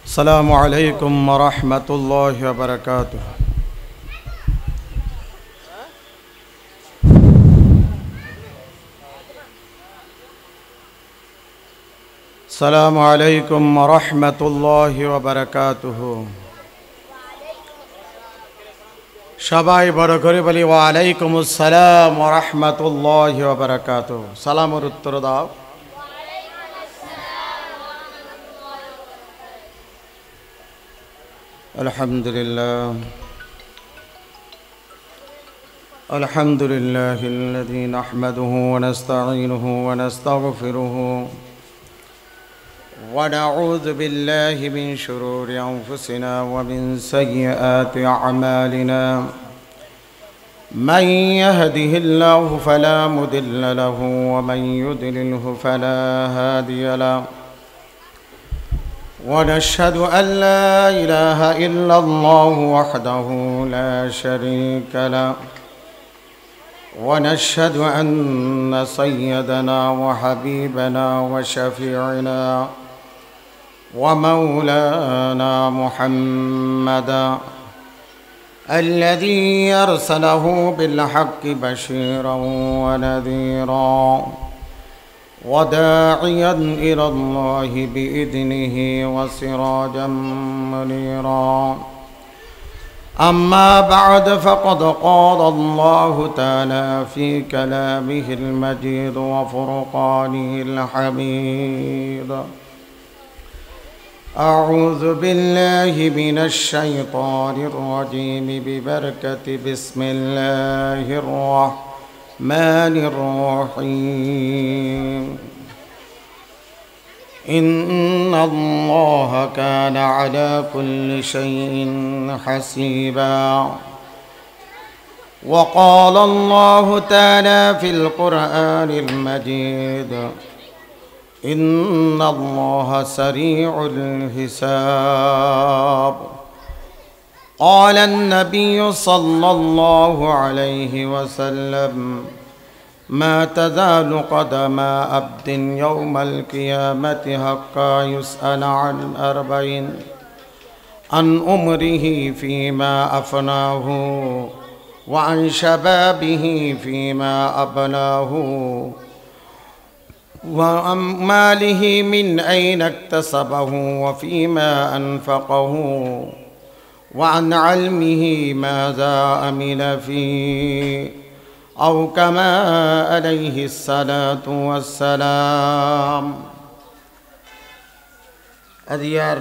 السلام عليكم ورحمة الله وبركاته. السلام عليكم ورحمة الله وبركاته. সবাই বড় করে বলি ওয়া আলাইকুমুস সালাম ওয়া রাহমাতুল্লাহি ওয়া বারাকাতুহু। সালামের উত্তর দাও। আলহামদুলিল্লাহ আলহামদুলিল্লাহিল্লাযী নাহমাদুহু ওয়া নাস্তাঈনুহু ওয়া নাস্তাগফিরুহু ওয়া নাউযু বিল্লাহি মিন শুরুরি আনফুসিনা ওয়া মিন সাইয়্যাতি আ'মালিনা মান ইয়াহদিহিল্লাহু ফালা মুদিল্লা লাহু ওয়া মান ইউদ্লিলহু ফালা হাদিয়া লাহু ونشهد أن لا إله إلا الله وحده لا شريك له ونشهد أن سيدنا وحبيبنا وشفيعنا ومولانا محمدا الذي أرسله بالحق بشيرا ونذيرا وداعيا إلى الله بإذنه وسراجا منيرا أما بعد فقد قال الله تعالى في كلامه المجيد وفرقانه الحميد أعوذ بالله من الشيطان الرجيم ببركة بسم الله الرحمن الرحيم إن الله كان على كل شيء حسيبا وقال الله تعالى في القرآن المجيد إن الله سريع الحساب قال النبي صلى الله عليه وسلم ما تزال قدم عبد يوم القيامة حتى يسأل عن أربعين عن عمره فيما أفناه وعن شبابه فيما أبلاه وعن ماله من أين اكتسبه وفيما أنفقه وعن علمه ماذا عمل فيه أو كما عليه الصلاة والسلام. أديار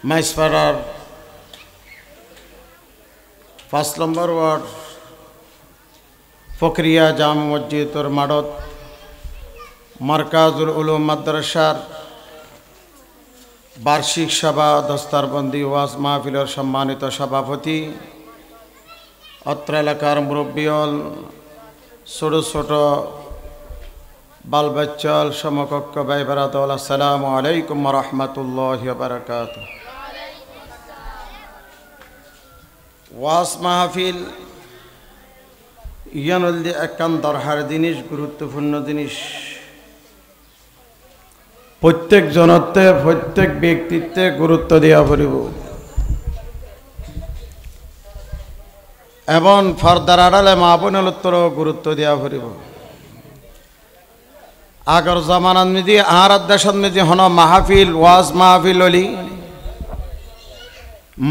মাইসপাড়ার 5 নম্বর ওয়ার্ড ফকরিয়া জামে মসজিদর মাডত মারকাজুল উলুম মাদ্রাসার বার্ষিক সভা দস্তারবন্দি ওয়াজ মাহফিলের সম্মানিত সভাপতি, অত্র এলাকার মুরব্বিয়ল, ছোট ছোট বাল বাচ্চাল, সমকক্ষ ভাই বেরাদল, আসসালামু আলাইকুম ওয়া রাহমাতুল্লাহি ওয়া বারাকাতুহু। ওয়াজ মাহফিল ইয়ানুল একান দরকার জিনিস, গুরুত্বপূর্ণ জিনিস। প্রত্যেক জনত্বে প্রত্যেক ব্যক্তিত্বে গুরুত্ব দেওয়া পড়িব এবং ফর্দার আড়ালে মা বোনের গুরুত্ব দেওয়া পড়িব। আগর জামানাত মিদি আর দেশত মিদি হন মাহফিল ওয়াজ মাহফিল হলি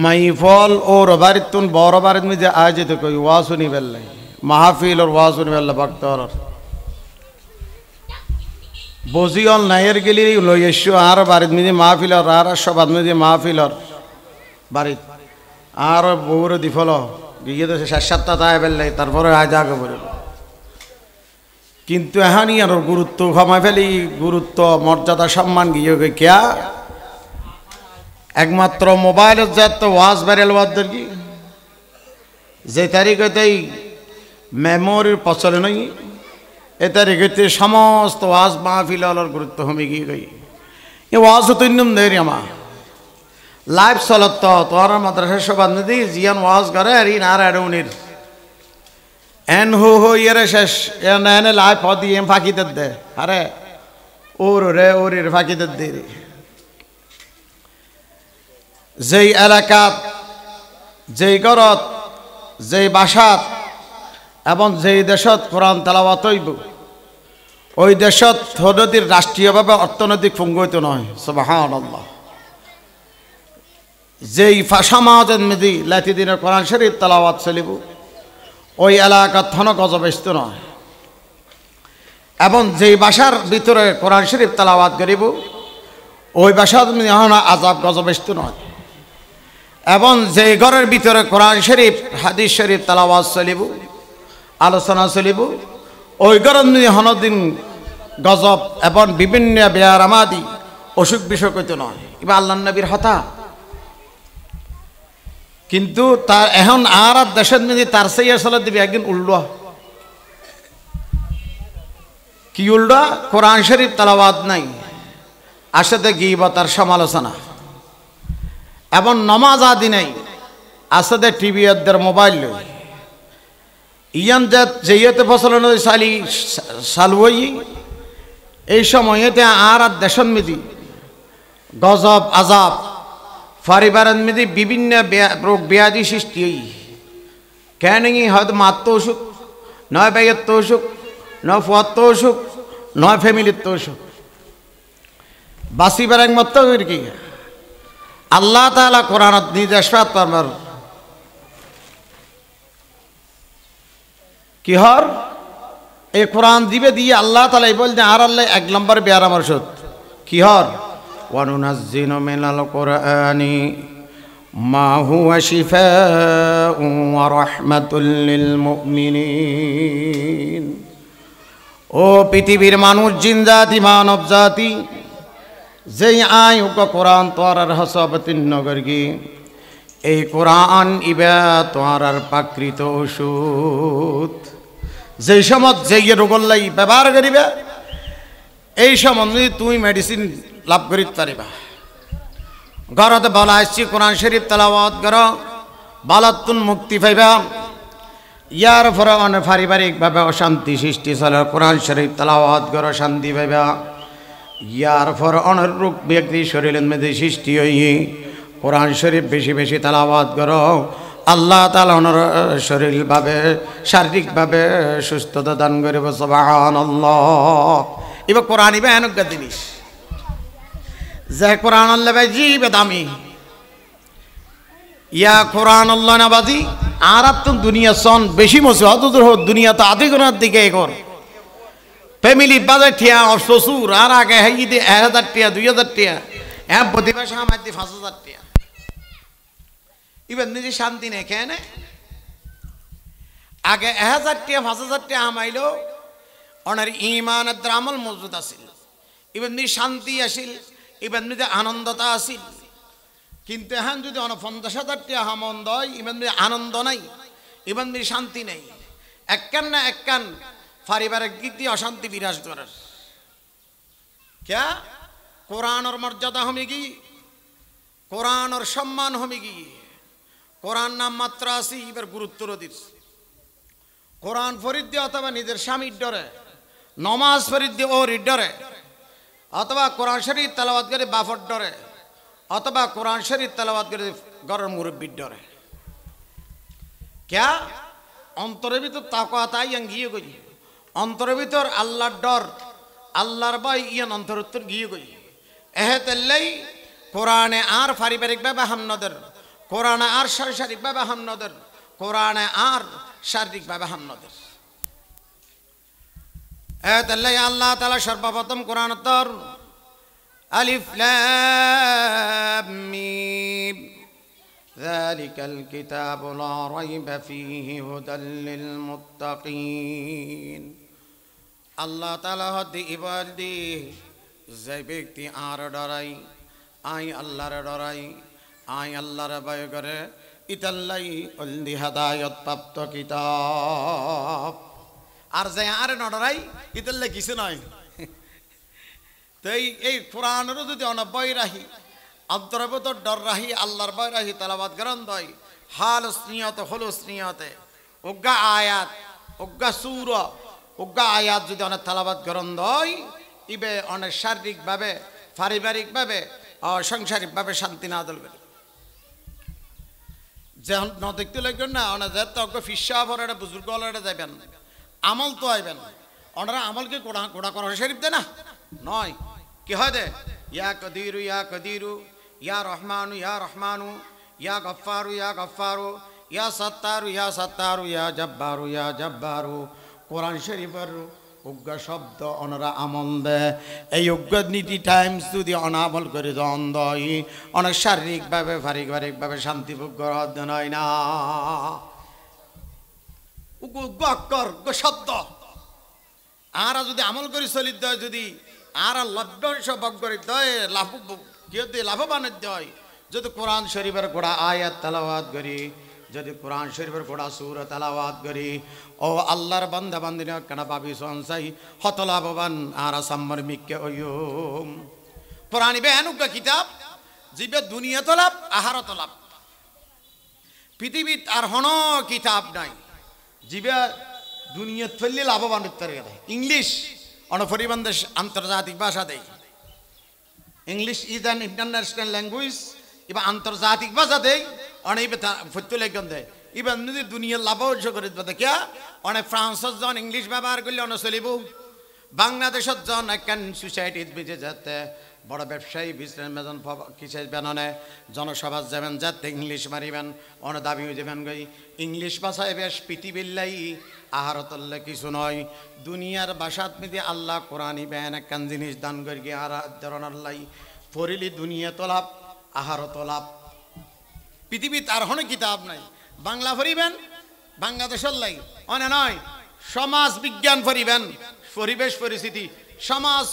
মাইফল ও রবারিতুন বড় বারিত মিদি আয়োজিত কই ওয়াজ শুনি বেল্লাই মাহফিল ওর ওয়াজ শুনি বেল্লা ভক্তর বজিয়ল নাইয়ের গেলি লই এসো আর বাড়িত মিদি মাহফিলর আর সবাদ মিদি মাহফিলর বাড়িত আর বউর দিফল গিয়ে তো 7-7টা তাই বেললাই তারপরে আজ আগে বলব। কিন্তু এহানি আর গুরুত্ব কমাই ফেলি, গুরুত্ব মর্যাদা সম্মান গিয়ে কেয়া একমাত্র মোবাইলের যাত ওয়াজ বেরেল ওয়াদের কি যে তারিখেতেই মেমোরির প্রচলন নই এ তারিখেতে সমস্ত ওয়াজ মাহফিলের গুরুত্ব কমে গিয়ে গই। এ ওয়াজ তৈন্যম দেয় আমা লাইভ চলত তোর মাদ্রাসা সবাদ নদী জিয়ান ওয়াজ করে আর ইন আর উনির এন হো ইয়ে শেষ এনে লাইভ হদি এম ফাঁকিতে দে আরে ওরে ওরের ফাঁকিদের দেরে যেই এলাকাত যেই গরত যেই বাসাত এবং যেই দেশত কোরআন তেলাওয়াত হইব ওই দেশত নদীর রাষ্ট্রীয়ভাবে অর্থনৈতিক ফুঙ্গিত নয় সুবহানাল্লাহ যেই সমাজের মেদি লাতি দিনের কোরআন শরীফ তেলাওয়াত চলিব ওই এলাকার থন গজবেস্ত নয় এবং যেই বাসার ভিতরে কোরআন শরীফ তেলাওয়াত করিব ওই বাসার আযাব গজবেস্ত নয় এবং যেই ঘরের ভিতরে কোরআন শরীফ হাদিস শরীফ তেলাওয়াত চলিব আলোচনা চলিব ওই ঘরের হনদিন গজব এবং বিভিন্ন বেয়ারামাদি অসুখ বিসুখ হইতে নয় এবার আল্লাহ নবীর হতা কিন্তু তার এখন আর দেশের মধ্যে তার সেই আসলে দিবি একদিন উল্টা কি উল্টা কোরআন শরীফ তেলাওয়াত নাই আসলে গীবত আর সমালোচনা এবং নমাজ আদি নাই আসলে টিভি এদের মোবাইল লই ইয়ান যেতে ফসল সালি সালুই এই সময়তে আর দেশন মিদি গজব আজাব পরিবারের মধ্যে বিভিন্ন রোগ ব্যাধি সৃষ্টি কেন হয়তো মাত্র অসুখ নয় ভাইয়ের তো অসুখ নয় ফুয়ার তো অসুখ নয় ফ্যামিলির তো অসুখ বাসিবার একমাত্র কি আল্লাহ তাআলা কোরআনত নির্দেশ পারবার কি হর এই কোরআন দিবে দিয়ে আল্লাহ তাআলা বলতে আর আল্লাহ এক নম্বর বেয়ার আমার সত কি হর ওয়ানুনাজ্জিনু মিনাল কুরআনি মা হুয়া শিফাউন ওয়া রাহমাতুল লিল মুমিনিন ও পৃথিবীর মানুষ জিন জাতি মানব জাতি যেই আয় ও কোরআন তোয়ার হসবতিন নগরগি এই কোরআন ইবা তোয়ার প্রাকৃত ওষুধ যেই সময় যেই রোগল্লাই ব্যবহার করিবে এই সময় তুমি মেডিসিন লাভ করিতে পারিবা ঘরতে বলা আসছি কোরআন শরীফ তেলাওয়াত কর বালাতুন মুক্তি পাইবা ইয়ার পরে অনেক পারিবারিকভাবে অশান্তি সৃষ্টি চলে কোরআন শরীফ তেলাওয়াত কর শান্তি পাইবা ইয়ার পর অনেক রোগ ব্যক্তি শরীরের মধ্যে সৃষ্টি হই কোরআন শরীফ বেশি বেশি তেলাওয়াত কর আল্লাহ তাআলা ওনার শরীরভাবে শারীরিকভাবে সুস্থতা দান করিব সুবহানাল্লাহ এবার কোরআন ইবা এনকা জিনিস যে কোরআন আল্লাহ জীবে দামি ইয়া কোরআন আল্লাহ না বাজি আর তো দুনিয়া সন বেশি মসে অত দুনিয়া তো আধি কোরআন দিকে কর ফ্যামিলি বাজার ঠিয়া শ্বশুর আর আগে হাই দিয়ে 1000 টিয়া 2000 টিয়া প্রতিবাস আমার দিয়ে 5000 টিয়া এবার নিজে শান্তি নেই কেন আগে 1000 টিয়া 5000 টিয়া আমাইলো ওনার ইমানের আমল মজবুত আছিল এবার নিজে শান্তি আসিল এবার নিজে আনন্দতা আসিল কিন্তু এখন যদি 50,000 টিয়া হামন্দ হয় এবার নিজে আনন্দ নাই এবার নিজে শান্তি নেই একখান না একখান পারিবারিক দিক দিয়ে অশান্তি বিরাজ করার क्या কোরআন और মর্যাদা হমি কি কোরআন और সম্মান হমি কি কোরআন নাম মাত্র আসি এবার গুরুত্ব দিস কোরআন ফরিদ দিয়ে অথবা নিজের স্বামীর ডরে নমাজ ফরিদ দিয়ে ওর ডরে অথবা কোরআন শরীফ তেলাওয়াত করে বাফর ডরে অথবা কোরআন শরীফ তেলাওয়াত করে ঘরের মুরব্বির ডরে क्या অন্তরের ভিতর তাকওয়া তাই গিয়ে করি অন্তরের ভিতর আল্লাহর ডর আল্লাহর ভয় ইয়ান অন্তরত্তর গিয়ে করি এহেতেল্লাই কোরআনে আর পারিবারিকভাবে হামনদের কোরআনে আর সাংসারিকভাবে হামনদের কোরআনে আর শারীরিকভাবে হামনদের এহেতেল্লাই আল্লাহ তাআলা সর্বপ্রথম কোরআনতর আলিফ লাম মিম যালিকাল কিতাবু লা রাইবা ফীহি হুদাল লিল মুত্তাকিন আল্লাহ তাআলা হদি ইবাদি যে ব্যক্তি আর ডরাই আই আল্লাহর ডরাই আই আল্লাহর ভয় করে ইতাল্লাই অলদি হেদায়েত প্রাপ্ত কিতাব আর যে আর ডরাই ইতাল্লাই কিছু নয় তো এই কোরআনেরও যদি অনবয় রাহি অন্তর্ভুক্ত ডর রাহি আল্লাহর ভয় রাহি তেলাওয়াত করেন দই হালুস নিয়তে হলুস নিয়তে উগ্গা আয়াত উগ্গা সূরা উগ্গা আয়াত যদি অনেক তেলাওয়াত করেন দই ইবে অনেক শারীরিকভাবে পারিবারিকভাবে সাংসারিকভাবে শান্তি না দল করে যখন ন দেখতে লাগবেন না অনেক তজ্ঞ ফিসা ভর একটা বুজুর্গ হলে যাবেন আমল তো আইবেন ওনারা আমলকে গোড়া গোড়া করা শরীফ দে না নয় কি হয় দে ইয়া কদিরু ইয়া কদিরু ইয়া রহমানু ইয়া রহমানু ইয়া গফারু ইয়া গফারু ইয়া সত্তারু ইয়া সত্তারু ইয়া জব্বারু ইয়া জব্বারু কোরআন শরীফের উগ্র শব্দ ওনারা আমল দেয় এই উগ্র নীতি টাইমস যদি অনামল করে জন দয় অনেক শারীরিকভাবে পারিবারিকভাবে শান্তিভোগ করা হয় না উগ্র অক্ষর শব্দ আর যদি আমল করে চলিত দেয় যদি আর লভ্যাংশ ভোগ করে দেয় লাভ কি লাভবানের দেয় যদি কোরআন শরীফের গোড়া আয়াত তেলাওয়াত করি যদি কোরআন শরীফের গোড়া সূরা তেলাওয়াত করি ও আল্লাহর বান্দা বান্দিনা কেন পাবি সঞ্চাই হত লাভবান আর সাম্মর মিক্কে ওয়ুম কোরআন বেয়ানুকা কিতাব জিবে দুনিয়া তো লাভ আহারত লাভ পৃথিবীত আর হন কিতাব নাই জিবে দুনিয়া ফেললে লাভবান উত্তর ইংলিশ অনপরিমাণ দেশ আন্তর্জাতিক ভাষা দেয় English is an international language এবার আন্তর্জাতিক ভাষা দেয় অনেক ফত্য লেখন দেয় এবার যদি দুনিয়ার লাভ করে দেখিয়া অনেক ফ্রান্সত জন ইংলিশ ব্যবহার করলে অনেক চলিব বাংলাদেশত জন একখান সোসাইটিত বেঁচে যাতে বড় ব্যবসায়ী বিজনেসম্যান কিসে বেননে জনসভা যাবেন যাতে ইংলিশ মারিবেন অনেক দাবি হয়ে যাবেন গই ইংলিশ ভাষায় বেশ পৃথিবীল্লাই আহারতল্লে কিছু নয় দুনিয়ার ভাষাত মিদি আল্লাহ কোরআনই বেন একখান জিনিস দান করি গিয়ে আর ধরনাল্লাই ফরিলি দুনিয়া তোলাপ আহারত লাভ পৃথিবী তার হনে কিতাব নাই বাংলা ফরিবেন বাংলাদেশের লাই অনে নয় সমাজ বিজ্ঞান ফরিবেন পরিবেশ পরিস্থিতি সমাজ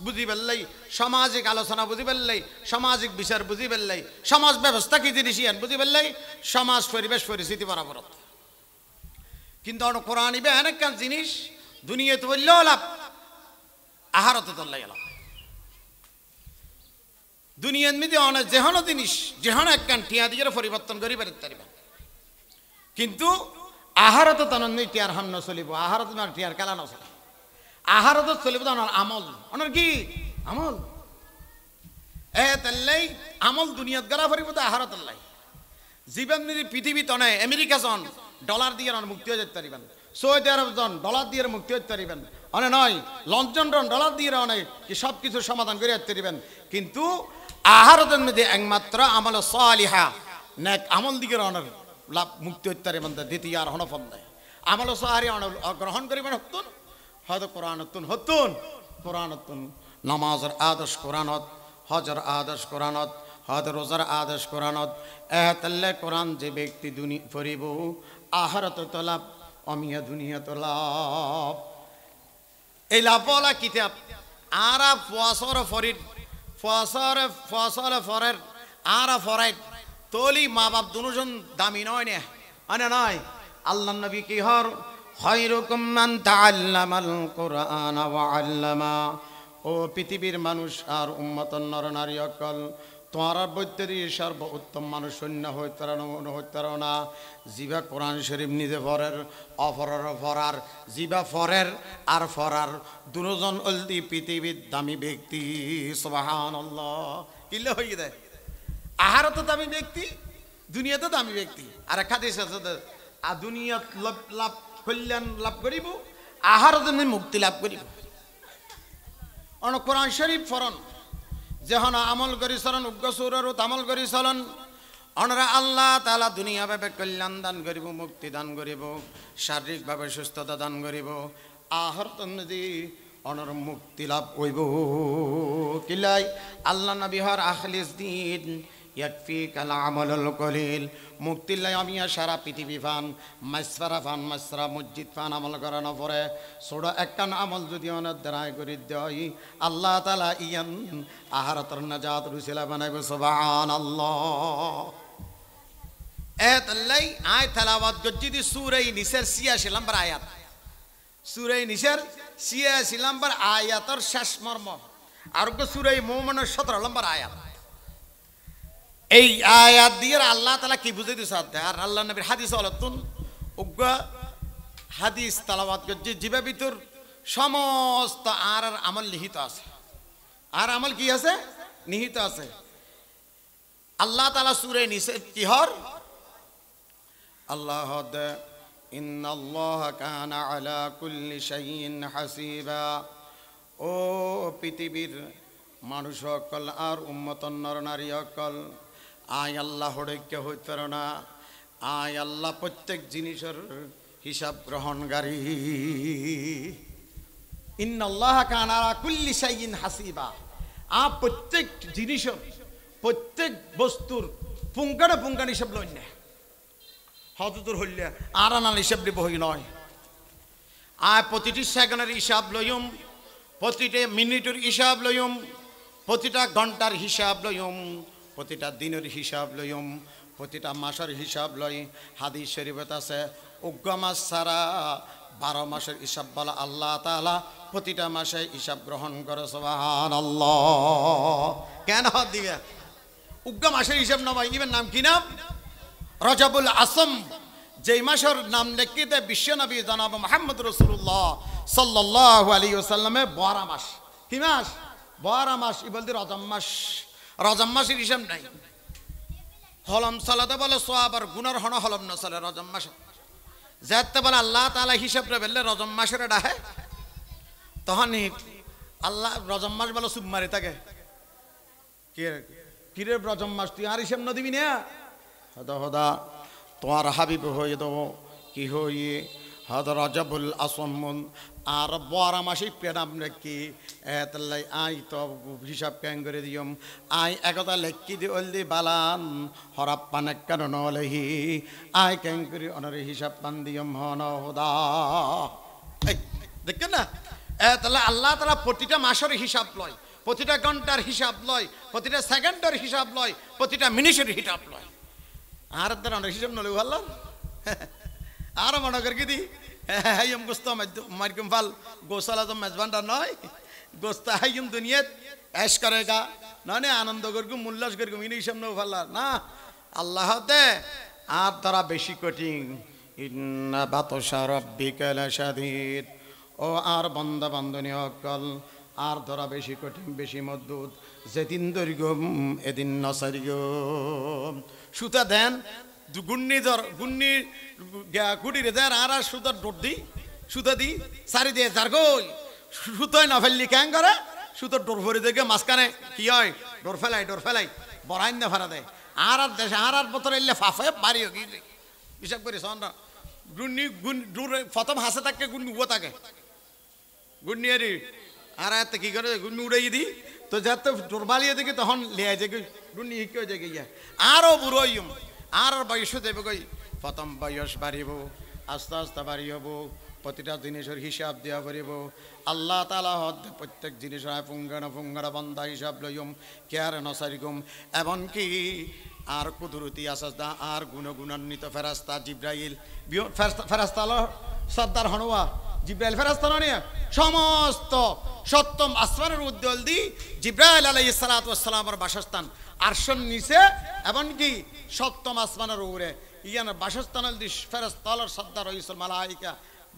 বুঝি পেললাই সামাজিক আলোচনা বুঝি পেললাই সামাজিক বিচার বুঝি পেললাই সমাজ ব্যবস্থা কি জিনিস বুঝি পেললাই সমাজ পরিবেশ পরিস্থিতি বরাবর কিন্তু কোরআন ইবে অনেক জিনিস দুনিয়াতে বললেও লাভ আহারত তোল্লাই লাভ দুনিয়ার মধ্যে অনেক যেহন জিনিস যেহন একখান টিয়া দিয়ে পরিবর্তন করি পারিবেন কিন্তু আহারত তনন্দ টিয়ার হাম নচলিব আহারত টিয়ার খেলা নচলে আহারত চলিব আমল অনার কি আমল তাল্লাই আমল দুনিয়াত গড়া পরিব আহারত লাই জীবন নিধি পৃথিবী তনে আমেরিকা জন ডলার দিয়ে মুক্তি হয়ে যেতে পারিবেন সৌদি আরব জন ডলার দিয়ে মুক্তি হতে পারিবেন অনে নয় লন্ডন ডলার দিয়ে অনেক কি সব কিছু সমাধান করে যেতে পারিবেন কিন্তু আহারতের মধ্যে একমাত্র আমল সালিহা নেক আমল দিকে অনেক লাভ মুক্তি হতে পারিবেন দ্বিতীয় আর হনফল দেয় আমল সাহারি গ্রহণ করিবেন হতুন হয়তো কোরআন হতুন নামাজের আদর্শ কোরআনত হজর আদর্শ কোরআনত হয়তো রোজার আদর্শ কোরআনত তাল্লে কোরআন যে ব্যক্তি দুনিয়া ফরিব আহারত তো লাভ অমিয়া দুনিয়া তো লাভ এই লাভলা কিতাব আর ফসর ফরিদ ফসর ফরের আর ফরাইদ তলি মা বাপ দুজন দামি নয় নে মানে নয় আল্লাহ নবী কি হর খায়রুকুম মান তাআল্লামাল কুরআন ওয়া আল্লামা ও পৃথিবীর মানুষ আর উম্মতন নর নারী অকল তোমার বৈদ্যরি সর্ব উত্তম মানুষ শূন্য হইতার না জিবা কোরআন শরীফ নিজে ফরের অফরের ফরার জিবা ফরের আর ফরার দুজন অলদি পৃথিবীর দামি ব্যক্তি সুবহানাল্লাহ কিলে হয়ে দেয় আহার তো দামি ব্যক্তি দুনিয়াতে দামি ব্যক্তি আর এক হাদিস আছে দুনিয়া লাভ কল্যাণ লাভ করিব আহার জন্য মুক্তি লাভ করিব অন কোরআন শরীফ ফরন যখন আমল করি চলন উগ্র সুরর আমল করি চলন অনরা আল্লাহ তাআলা দুনিয়া ভাবে কল্যাণ দান করিব মুক্তি দান করিব শারীরিকভাবে সুস্থতা দান করিব আহার তন্নদি অনর মুক্তি লাভ হইব কিলাই আল্লাহ নবী হর আখলিস দিন ইয়াকফিকাল আমালুল কলিল মুক্তিল্লাই আমি সারা পৃথিবী ফান মাসফারা ফান মাসরা মসজিদ ফান আমল করানো পরে ছোট একখান আমল যদি অনেক দ্বারাই করে দেয় আল্লাহ তাআলা ইয়ান আহারাতর নাজাত রুসিলা বানাইব সুবহানাল্লাহ এতলাই আয় তেলাওয়াত গজ্জিদি সূরা নিসার 86 নম্বর আয়াত সূরা নিসার 86 নম্বর আয়াতের শেষ মর্ম আর সূরা মুমিনের 17 নম্বর আয়াত এই আয়াত দিয়ে আল্লাহ তাআলা কি বুঝাই দিছে আর আল্লাহ নবীর হাদিস হলতুন উগ্র হাদিস তেলাওয়াত গজ্জি জিবা ভিতর সমস্ত আর আমল নিহিত আছে। আর আমল কি আছে? নিহিত আছে। আল্লাহ তাআলা সূরা নিসা কি হর আল্লাহ দে ইন্নাল্লাহা কানা আলা কুল্লি শাইইন হাসিবা। ও পৃথিবীর মানুষ সকল আর উম্মতন নর নারী সকল, আয় আল্লাহ হড়ৈক্য হইতে পারো না। আয় আল্লাহ প্রত্যেক জিনিসের হিসাব গ্রহণকারী। ইন্নাল্লাহা কানা আলা কুল্লি শাইইন হাসিবা। প্রত্যেক জিনিসের, প্রত্যেক বস্তুর পুঙ্খানে পুঙ্খান হিসাব লই না। হতদূর হইলে আর আনার হিসাব দিব হই নয়। প্রতিটি সেকেন্ডের হিসাব লইম, প্রতিটা মিনিটের হিসাব লইম, প্রতিটা ঘন্টার হিসাব লইম, প্রতিটা দিনের হিসাব লইম, প্রতিটা মাসের হিসাব লই। হাদিস শরীফত আছে উগ্র মাস ছাড়া 12 মাসের হিসাব বলা আল্লাহ তাআলা প্রতিটা মাসে হিসাব গ্রহণ করে। সুবহানাল্লাহ। কেন দিবে? উগ্র মাসের হিসাব নয়। ইবের নাম কি নাম? রজবুল আসম। যেই মাসের নাম লিখিতে বিশ্বনবী জনাব মুহাম্মদ রাসূলুল্লাহ সাল্লাল্লাহু আলাইহি ওয়াসাল্লামে 12 মাস। কি মাস? 12 মাস। ই বলতে রজব মাস। রজব মাসের হিসাব নাই। হলম সালাতে বলে সওয়াব আর গুনার হন হলম না চলে রজব মাস। যাতে বলে আল্লাহ তাআলা হিসাব রে বললে রজব মাসের ডাহে, তখনই আল্লাহ রজব মাস বলে সুব মারি থাকে। কি রে রজব মাস তুই আর হিসাব ন দিবি না? হদা হদা তোমার হাবিব হয়ে দেবো কি হয়ে হদ রজবুল আসম। আর 12 মাসে পেনাম রেখি এতলাই আই তো হিসাব ক্যাং করে দিয়ম। আই একতা লেখি দি অলদি বালান হরাপ পানে কেন নলেহি আই ক্যাং করে অনরে হিসাব পান দিয়ম হন হদা। দেখেন না, এতলা আল্লাহ তাআলা প্রতিটা মাসের হিসাব লয়, প্রতিটা ঘন্টার হিসাব লয়, প্রতিটা সেকেন্ডের হিসাব লয়, প্রতিটা মিনিটের হিসাব লয়। আর দ্বারা অনেক হিসাব নলে ভালো আর মনে করি কি দি হাইম গোস্ত মারকুম ফাল গোসালা তো মেজবানটা নয়। গোস্ত হাইম দুনিয়াত এশ করেগা নয় আনন্দ করগুম উল্লাস করগুম ইনি হিসাব নেব ভাল্লা না। আল্লাহ দে আর তারা বেশি কঠিন। ইন্না বাতশা রাব্বিকা লাশাদীদ। ও আর বান্দা বান্দনী অকল আর ধরা বেশি কঠিন, বেশি মজবুত। যেদিন দৈর্ঘ্যম এদিন নসারিগম। সুতা দেন গুন্নি ধর গুন্নি গুটিরে দেন আর সুতার ডোর দি সুতা দি সারি দিয়ে যার গই সুতোয় না ফেললি ক্যাং করে সুতোর ডোর ভরে দেখে মাঝখানে কি হয় ডোর ফেলাই বড়াইন না ফেরা দেয়। আর দেশে আর বতর এলে ফাফে বাড়িও কি হিসাব করি সন্ধ্যা গুন্নি গুন ডোরে প্রথম হাসে থাকে গুন্নি উবো থাকে গুন্নি আরি আর এতে কি করে গুন্নি উড়াই দি তো যাতে ডোর বালিয়ে দেখি তখন লিয়ে যে গুন্নি হিকে হয়ে যায় গিয়া আরও বুড়ো আর বয়স দেবে গই। প্রথম বয়স বাড়িব, আস্তে আস্তে বাড়ি হব, প্রতিটা জিনিসের হিসাব দেওয়া করিব। আল্লাহ তাআলা হদ প্রত্যেক জিনিসের ফুঙ্গানো বন্ধা হিসাব লইম কেয়ার নসারিগুম। এমনকি আর কুদরতি আসাদা আর গুণান্বিত ফেরাস্তা জিব্রাইল ফেরাস্তা সর্দার হনুয়া জিব্রাইল ফেরাস্তা নিয়ে সমস্ত সপ্তম আসমানের উদ্দল দি জিব্রাইল আলাইহিস সালাতু ওয়াস সালামের বাসস্থান আরশের নিচে এমনকি সপ্তম আসমানের উপরে ইয়ান বাসস্থানের দিশ ফেরেশতার সর্দার হইছিল মালাইকা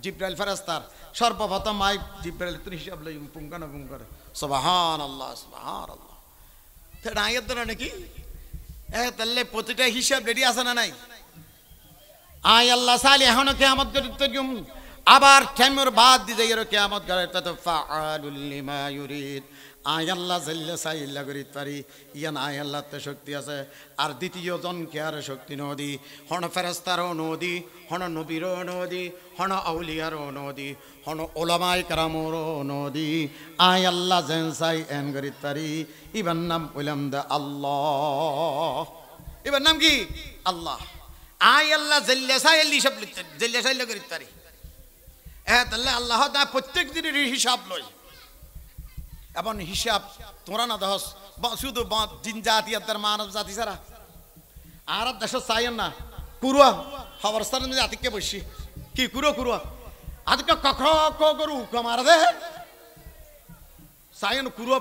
জিব্রাইল ফেরেশতার সর্বপ্রথম আই জিব্রাইল তুই হিসাব লই পুঙ্গানো পুঙ্গারে সুবহানাল্লাহ সুবহানাল্লাহ। এটা আয়াত দ্বারা নাকি তাহলে প্রতিটা হিসাব রেডি আছে না নাই? আয় আল্লাহ সালি এখনো কিয়ামত করে আবার টাইমের বাদ দিতে এর কিয়ামত করে তত ফাআলুল লিমা ইউরিদ। আয় আল্লাহ জাল্লা সাইল্লা করিত পারি ইয়ান আয় আল্লাহ তে শক্তি আছে। আর দ্বিতীয় জন কে আর শক্তি নদী হন ফেরেশতারও নদী হন নবীরও নদী হন আউলিয়ারও নদী হন ওলামায়ে কেরামেরও নদী। আয় আল্লাহ যেন সাই এন করিত পারি ইবার নাম বললাম দা আল্লাহ। এবার নাম কি? আল্লাহ। আয় আল্লাহ জাল্লা সাইল্লি সব লিখতে জাল্লা সাইল্লা করিত পারি তাহলে আল্লাহ তা প্রত্যেক দিনের হিসাব লয়। এবং হিসাব তোমরা না দহস শুধু জিন জাতি আর মানব জাতি ছাড়া আর দেশ চাইন না কুরুয়া খবরস্থানের মধ্যে আতিকে বসি কি কুরুয়া আজকে কখরু মারা দে চাইন কুরুয়া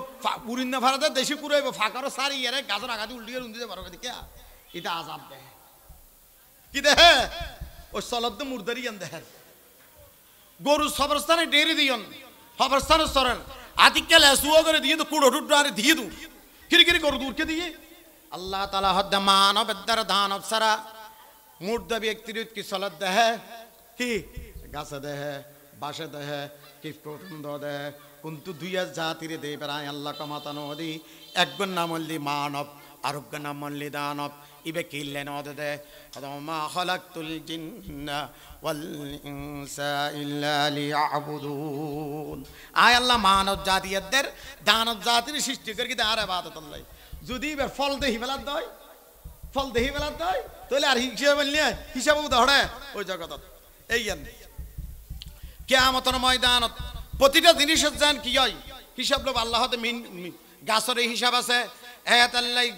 উড়িন না ফারা দে দেশি কুরুয়া ফাঁকার সারি ইয়ারে গাছের আঘাতে উল্টিয়ে উন্দিতে পারো কে এটা আজাব দে কি দেহে ও সলদ্দ মুরদারি দেহের গরু সবরস্থানে ডেরি দিয়ন খবরস্থান সরের আতিকাল এসুও করে দিয়ে তো কুড়ো টুড্ডো আরে দিয়ে দু কিরি করু দূরকে দিয়ে আল্লাহ তাআলা হদ্দ মানবের দ্বারা দানব সারা মুর্দা ব্যক্তির কি সলাত দেহে কি গাছে দেহে বাসে দেহে কি প্রটন্দ দেহে কিন্তু দুইয়া জাতিরে দেই বেড়ায় আল্লাহ কমাতানো দি একজন নাম হল্লি মানব আরোগ্য নাম হল্লি দানব ইবে কিল্লে নদ দে মা খালাকতুল জিন্না ওয়াল ইনসা ইল্লা লিয়াবুদুন আয় আল্লাহ মানব জাতিদের দানব জাতির সৃষ্টি করে কি আর ইবাদত আল্লাহ যদি এবার ফল দেহি বেলা দয় ফল দেহি বেলা দয় তাহলে আর হিসাব বললে হিসাব ধরে ওই জগত এই জ্ঞান কিয়ামতের ময়দানত প্রতিটা জিনিসের জান কি হয় হিসাব লোক আল্লাহ গাছের হিসাব আছে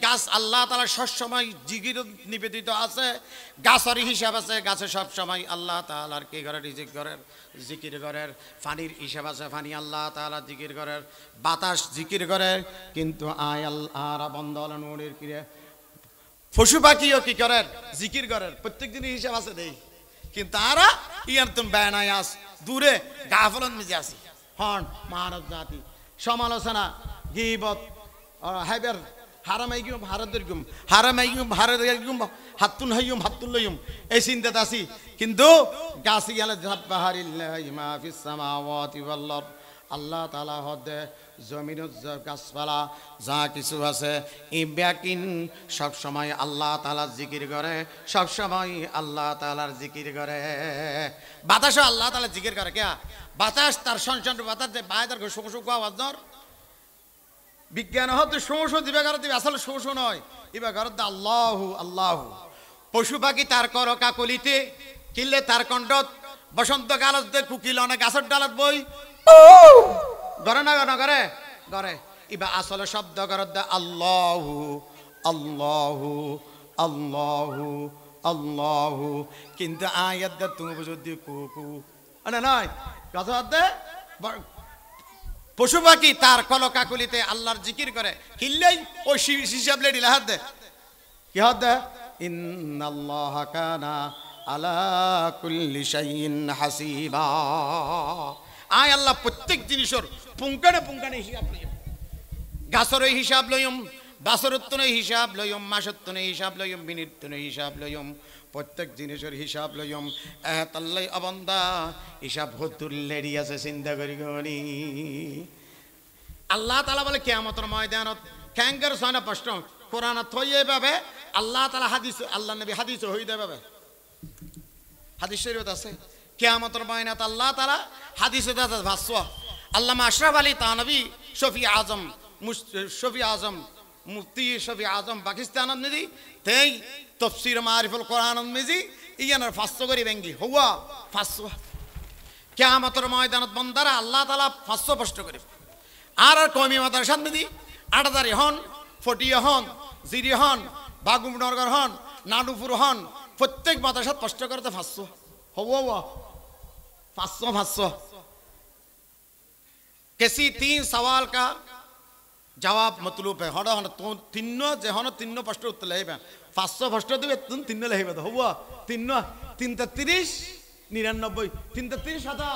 গাছ আল্লাহ তাআলা সব সময় জিকির নিবেদিত আছে গাছের হিসাব আছে গাছে সব সময় আল্লাহ তাআলার কি করে রিজিক করে জিকির করে পানির হিসাব আছে পানি আল্লাহ তাআলা জিকির করে বাতাস জিকির করে কিন্তু আয় আল্লাহ বন্দল নুরের কিরে পশু পাখিও কি করে জিকির করে প্রত্যেক দিনই হিসাব আছে দেই কিন্তু তারা ইয়ার তুমি বেনায় আস দূরে গাফলন মিজে আসি হন মানব জাতি সমালোচনা গীবত হাইবার হারামাইগুম হারাদুরগুম হারামাইগুম হারাদুরগুম হাতুন হাইয়ুম হাতুল লইয়ুম এই চিন্তাত আছি কিন্তু গাছি গেলে যাবহারিল্লাহি মা ফিস সামাওয়াতি ওয়াল আরদ আল্লাহ তাআলা হদে জমিনত গাছপালা যা কিছু আছে ইব্যাকিন সব সময় আল্লাহ তাআলা জিকির করে সব সময় আল্লাহ তাআলার জিকির করে বাতাসও আল্লাহ তাআলা জিকির করে কে বাতাস তার সনসন বাতাস যে বাইদার শোক আওয়াজ দর বিজ্ঞান হতে শোষ দিবে ঘর দিবে আসলে শোষ নয় ইবা ঘর দা আল্লাহু আল্লাহু পশু পাখি তার কর কাকলিতে কিল্লে তার কণ্ঠত বসন্ত কালত কুকিল অনেক গাছের ডালত বই গরে না করে গরে ইবা আসলে শব্দ ঘর দা আল্লাহু আল্লাহু আল্লাহু আল্লাহু কিন্তু আয়াত দা তুমি যদি কুকু না নয় গাছ দে পশু পাখি তার কলকাকুলিতে আল্লাহর জিকির করে কিল্লেই ওই হিসাব লেডি হাত দে কি হাত দে ইন্নাল্লাহা কানা আলা কুল্লি শাইইন হাসিবা আয় আল্লাহ প্রত্যেক জিনিসের পুঙ্খানে হিসাব লইম গাছর হিসাব লইম বাসরত্তনে হিসাব লইম মাসত্তনে হিসাব লইম মিনিটতনে হিসাব লইম প্রত্যেক জিনিসের হিসাব লইম আল্লাহ অবন্দা হিসাব হতুর লেডি আছে চিন্তা করি গনি আল্লাহ তাআলা বলে কিয়ামতের ময়দানত ক্যাঙ্গার সানা প্রশ্ন কোরআন থইয়ে পাবে আল্লাহ তাআলা হাদিস আল্লাহ নবী হাদিস হই দেবে হাদিস শরীফত আছে কিয়ামতের ময়দানত আল্লাহ তাআলা হাদিসে দাদা ভাষ্য আল্লামা আশরাফ আলী তানভী শফি আজম মুফতি শফি আজম পাকিস্তান নিদি তেই তফসির মারিফুল কোরআন মিজি ইয়ানার ফাঁসো করি বেঙ্গি হুয়া ফাঁসো কিয়ামতের ময়দানত বন্দারা আল্লাহ তাআলা ফাঁসো স্পষ্ট করে আর কওমি মাদ্রাসাত মিদি আটাদারি হন ফটিয়া হন জিরি হন বাগুমনগর হন নাডুপুর হন প্রত্যেক মাদ্রাসাত স্পষ্ট করতে ফাঁসো হুয়া फाँसो किसी 3 सवाल का जवाब मतलब है हड़ा तो तीनों जे हन तीनों प्रश्न उत्तर लेबे 500 प्रश्न देबे तुम तीनों लेबे तो हुआ तीनों 330 99 330 সাদা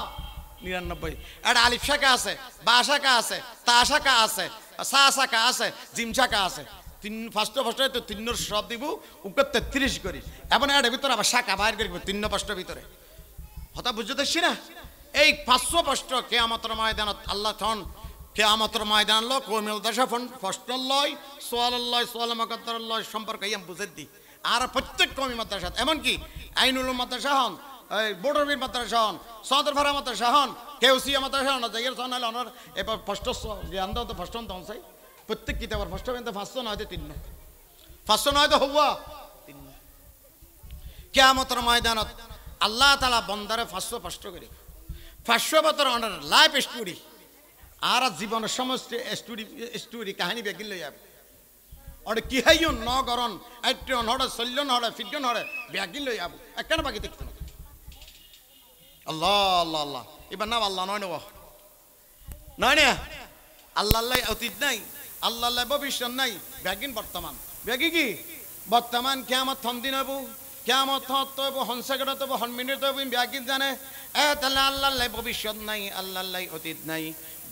99 আর আলিফ শাখা আছে বা শাখা আছে তা শাখা আছে সা শাখা আছে জিম শাখা আছে তিন ফার্স্ট প্রশ্ন তো তিনর সব দিব উকে 33 করি এবং এর ভিতর আবার শাখা বাইর করি তিন প্রশ্নের ভিতরে হতা বুঝতেছি না এই 500 প্রশ্ন কিয়ামতের ময়দানত আল্লাহ তখন কিয়ামতের ময়দান লো কোমিল দশা প্রশ্ন লয় সোয়াল মুকদ্দার লয় সম্পর্কে আমি বুঝে দিই আর প্রত্যেক কওমি মাদ্রাসা এমন কি আইনুল মাদ্রাসা হন এই বড়বীর মাদ্রাসা হন সদর ফারা মাদ্রাসা হন কেউসিয়া মাদ্রাসা হন জায়গার সনাল অনর এবার প্রশ্ন জ্ঞান দাও তো প্রশ্ন তো চাই প্রত্যেক কিতাবের প্রশ্ন কিন্তু 500 নয় তো 3 500 নয় তো হুয়া 3 কিয়ামতের ময়দানত আল্লাহ তাআলা বন্দারে 500 প্রশ্ন করে 500 বছর অনার লাইফ স্টোরি আর জীবনের সমস্ত স্টোরি কাহিনী বেগিল লই যাবে আর কি হাইও ন গরন আইটন হড় সল্লন হড় ফিগন হড় বেগিল লই যাবে একখান বাকি দেখতে না আল্লাহ আল্লাহ আল্লাহ এবার না আল্লাহ নয় না আল্লাহ আল্লাহ অতীত নাই আল্লাহ আল্লাহ ভবিষ্যৎ নাই বেগিন বর্তমান বেগি কি বর্তমান কিয়ামত থম দিন হবো কিয়ামত হতব হনসেকেন্ড হতব হন মিনিট হতব ব্যাগিন জানে তাহলে আল্লাহ ভবিষ্যৎ নাই, আল্লাহ অতীত নাই,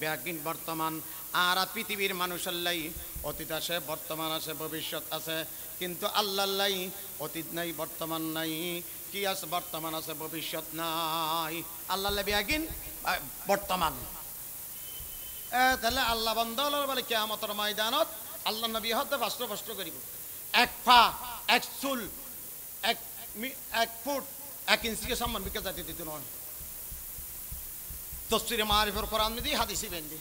ব্যাগিন বর্তমান। আর পৃথিবীর মানুষের অতীত আছে, বর্তমান আছে, ভবিষ্যৎ আছে, কিন্তু আল্লাহ অতীত নাই, বর্তমান নাই, কি আছে বর্তমান আছে, ভবিষ্যৎ নাই। আল্লাহ ব্যাগিন বর্তমান। তাহলে আল্লাহ বন্ধ বলে কিয়ামতের ময়দানত আল্লাহ নবী হতে বাস্ত করিব এক পা এক চুল এক ফুট 1 ইঞ্চিকে সম্মান বিকে জাতি দিতে নয়। তফসিরে মারিফুল কোরআন में दी हदीसी बेंदी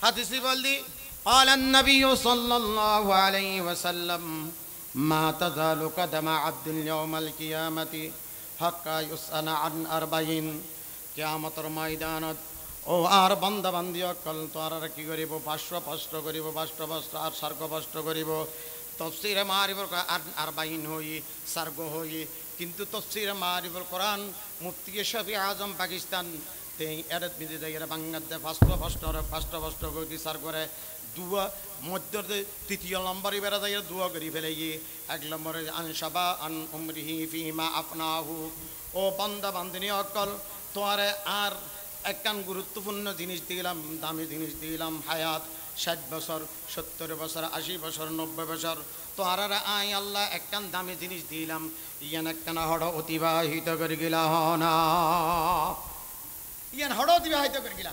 हदीसी बोल दी قال النبي صلى الله عليه وسلم ما تزال قدم عبد يوم القيامة حتى يسأل عن 40 কিয়ামতের ময়দানত ও আর বান্দা বান্দি অকল তোর কি করিব 500 করিব 500 আর সার্গ 500 করিব। তফসিরে মারিফুল কোরআন 40 হই সার্গ হই, কিন্তু তফসিরে মারিফুল কোরআন মুফতি শফি আজম পাকিস্তান তেই এরত মিদে যাইরা বাংলাদেশে 500 করি সার করে দুয়া মধ্য তৃতীয় নম্বরে বেড়া যাইরা দুয়া করি ফেলে গিয়ে 1 নম্বরে আনসাবা আন উমরিহি ফিমা আফনাহু ও বান্দা বান্দিনী অকল তোরে আর একখান গুরুত্বপূর্ণ জিনিস দিলাম, দামি জিনিস দিলাম, হায়াত 60 বছর 70 বছর 80 বছর 90 বছর। তো আর আই আল্লাহ একখান দামি জিনিস দিলাম, ইয়ান একখান হড় অতিবাহিত করে গেলা না, ইয়ান হড় অতিবাহিত করে গেলা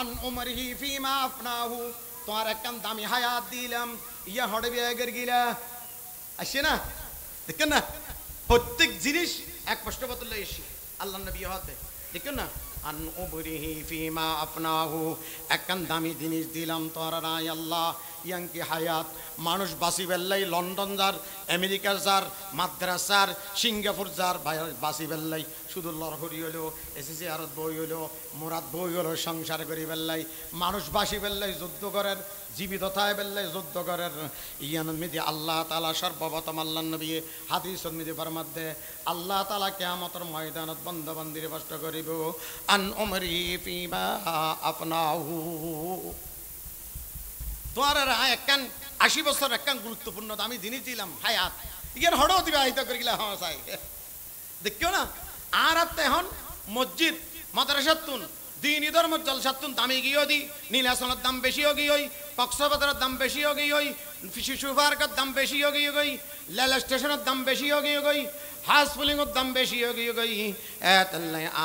আন উমরিহি ফিমা আফনাহু তোমার একখান দামি হায়াত দিলাম, ইয়া হড়ে বিয়ে করে গেলা। আসে না দেখেন না প্রত্যেক জিনিস এক প্রশ্ন বদলে এসে আল্লাহ নবী হতে দেখেন না আন উমরিহি ফিমা আফনাহু একখান দামি জিনিস দিলাম তোর রায় আল্লাহ ইয়াঙ্কি হায়াত। মানুষ বাসি বেল্লাই লন্ডন যার, আমেরিকার যার, মাদ্রাসার, সিঙ্গাপুর যার বাসি বেল্লাই শুধু লড়হরি হলো, এসেসি আরত বই হলো, মোরাদ বই হলো, সংসার করি বেল্লাই মানুষ বাসি বেল্লাই যুদ্ধ করেন, জীবিততায় বেল্লাই যুদ্ধ করেন। ইয়ান মিদি আল্লাহ তাআলা সর্বপ্রথম আল্লাহ নবী হাদিস মিদি ফরমাতে আল্লাহ তাআলা কিয়ামতের ময়দানত বন্দাবান্দিরে কষ্ট করিব আন উমরি ফিমা আফনাহু। তোমার একখান 80 বছর একখান গুরুত্বপূর্ণ দামি জিনিস দিলাম হায়াত, ইয়ান হড় অতিবাহিত করে গেলা হ্যাঁ চাই দেখিও না। আর এখন মসজিদ মাদ্রাসাতুন দিনী ধর্ম জলসাতুন দামি গিয়েও দি, নীলাচলের দাম বেশি হয়ে গিয়ে, কক্সবাজারের দাম বেশি হয়ে গিয়ে, শিশু পার্কের দাম বেশি হয়ে গিয়ে, রেল স্টেশনের দাম বেশি হয়ে গিয়ে, হাসপুলিংয়ের দাম বেশি হয়ে গিয়ে,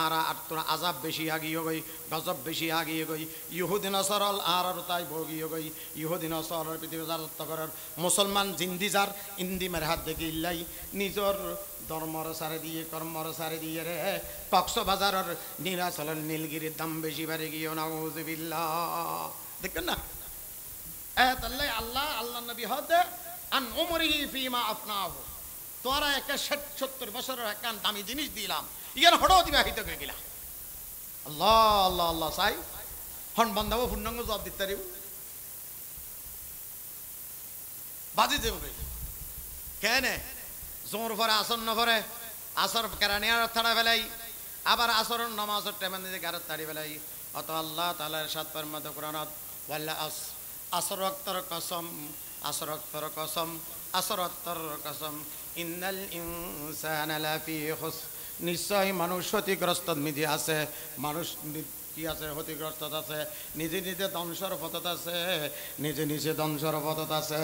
আর তোর আজাব বেশি আগিয়ে গই, গজব বেশি আগিয়ে গই, ইহুদিন সরল আর তাই ভোগিয়ে গই, ইহুদিন সরল পৃথিবী রাজত্ব করার মুসলমান জিন্দি যার ইন্দি মেরে হাত দেখে ইল্লাই নিজর ধর্মর সারে দিয়ে কর্মর সারে দিয়ে রে কক্সবাজারের নীলাচলের নীলগিরির দাম বেশি বেড়ে গিয়ে নাউযুবিল্লাহ দেখেন না। তাহলে আল্লাহ আল্লাহ নবী হতে আন উমরিহি ফিমা আফনাহু তোরা একটা 60-70 বছরের একটা দামি জিনিস দিলাম, ইয়ার হড় অতিবাহিত করে গেলাম। আল্লাহ আল্লাহ আল্লাহ চাই হন বন্ধাবো পূর্ণাঙ্গ জবাব দিতে পারিব বাজি দেবে কেন জোর পরে আসর না পরে আসর কেরানি আর থাড়া ফেলাই, আবার আসর নামাজের টাইমে নিজে গারত তাড়ি ফেলাই। অত আল্লাহ তাআলার সাত ফরমাত কোরআনত ওয়াল্লা আসর ওয়াক্তর কসম, আসর ওয়াক্তর কসম, আসর ওয়াক্তর কসম ইন্নাল ইনসানা লাফি খুসর নিশ্চয় মানুষ ক্ষতিগ্রস্ত মিদি আছে, মানুষ কি আছে ক্ষতিগ্রস্ত আছে, নিজে নিজে ধ্বংসর পথত আছে, নিজে নিজে ধ্বংসর পথত আছে।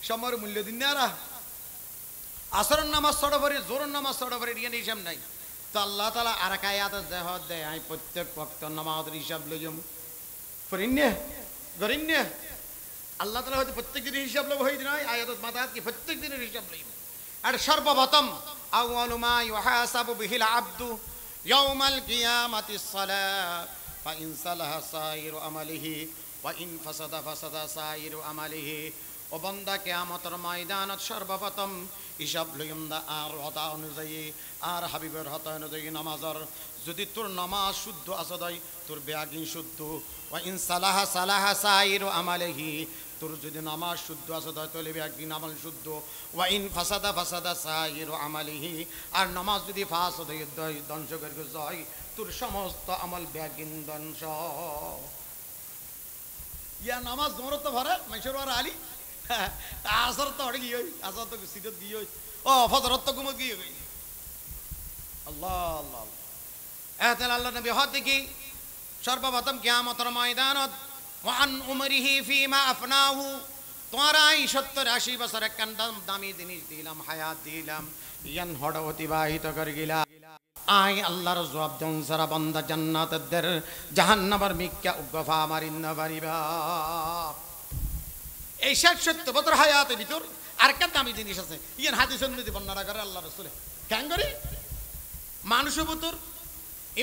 সময়ের মূল্য দিন না আসরের নামাজ ছড়া পড়ে জোরের নামাজ ছড়া পড়ে এর হিসাব নাই। তো আল্লাহ তাআলা আর এক আয়াতে দেহ দেয় আমি প্রত্যেক ওয়াক্ত নামাজের হিসাব লইম করিনে করিনে আল্লাহ তাআলা হয়তো প্রত্যেক দিনের হিসাব লব হই নাই আয়াত মাতাত কি প্রত্যেক দিনের হিসাব লইম। আর সর্বপ্রথম আউয়ালু মা ইউহাসাবু বিহিল আবদু ইয়াউমাল কিয়ামাতিস সালাত ফা ইন সালাহা সাইরু আমালিহি ওয়া ইন ফাসাদা ফাসাদা সাইরু আমালিহি। ও বান্দা কিয়ামতের ময়দানত সর্বপ্রথম হিসাব লইম দা আর হতা অনুযায়ী আর হাবিবের হতা অনুযায়ী নামাজর যদি তোর নামাজ শুদ্ধ আসদয় তোর বেয়াগিন শুদ্ধ, ওয়া ইন সালাহা সালাহা সাইরু আমালিহি তোর যদি নামাজ শুদ্ধ আসদয় তাহলে বেয়াগিন আমল শুদ্ধ, ওয়া ইন ফাসাদা ফাসাদা সাইরু আমালিহি আর নামাজ যদি ফাসাদ হয় ধ্বংস করে যায় তোর সমস্ত আমল বেয়াগিন ধ্বংস। ইয়া নামাজ জোরত ভরে মাইশর আর আলী আসর তো অড়ে গিয়ে আসর তো সিটত গিয়ে ও ফজরত তো ঘুমো গিয়ে আল্লাহ আল্লাহ এতেল আল্লাহ নবী হদ দেখি সর্বপ্রথম কিয়ামতের ময়দানত ওয়ান উমরিহি ফিমা আফনাহু তোমারা এই 70-80 বছর একখান দামি জিনিস দিলাম হায়াত দিলাম ইয়ান হড অতিবাহিত করে গিলা আই আল্লাহর জবাব দেন সারা বান্দা জান্নাতের জাহান্নামের মিক্কা উগফা মারিন না পারিবা এই 60-70 বছর হায়াতের ভিতর আর একটা দামি জিনিস আছে ইয়ান হাদিসের মধ্যে বর্ণনা করে আল্লাহ রাসূল কেন করে মানুষের ভিতর